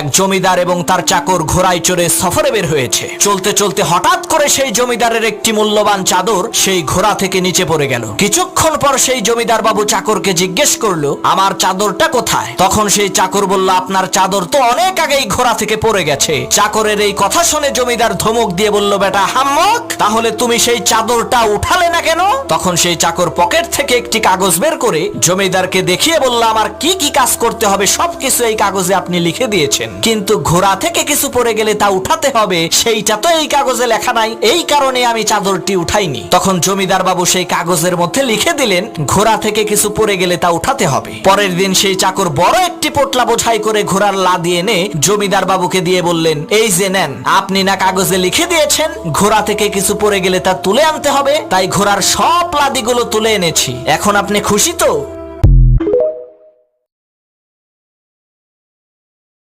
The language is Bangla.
এক জমিদার এবং তার চাকর ঘোড়ায় চড়ে সফরে বের হয়েছে। চলতে চলতে হঠাৎ করে সেই জমিদারের একটি মূল্যবান চাদর সেই ঘোড়া থেকে নিচে পড়ে গেল। কিছুক্ষণ পর সেই জমিদার বাবু চাকরকে জিজ্ঞেস করলো, আমার চাদরটা কোথায়? তখন সেই চাকর বলল, আপনার চাদর তো অনেক আগেই ঘোড়া থেকে পড়ে গেছে। চাকরের এই কথা শুনে জমিদার ধমক দিয়ে বলল, বেটা হাম্মক, তাহলে তুমি সেই চাদরটা উঠালে না কেন? তখন সেই চাকর পকেট থেকে একটি কাগজ বের করে জমিদারকে দেখিয়ে বলল, আমার কি কি কাজ করতে হবে সবকিছু এই কাগজে আপনি লিখে দিয়েছেন, কিন্তু ঘোড়া থেকে কিছু পড়ে গেলে তা উঠাতে হবে সেইটা তো এই কাগজে লেখা নাই, এই কারণে আমি চাদরটি উঠাইনি। তখন জমিদার বাবু সেই কাগজের মধ্যে লিখে দিলেন, ঘোড়া থেকে কিছু পড়ে গেলে তা উঠাতে হবে। পরের দিন সেই চাকর বড় একটি পোটলা বোঝাই করে ঘোড়ার লাদি এনে জমিদার বাবুকে দিয়ে বললেন, এই যে নেন, আপনি না কাগজে লিখে দিয়েছেন ঘোড়া থেকে কিছু পড়ে গেলে তা তুলে আনতে হবে, তাই ঘোড়ার সব লাদিগুলো তুলে এনেছি, এখন আপনি খুশি তো?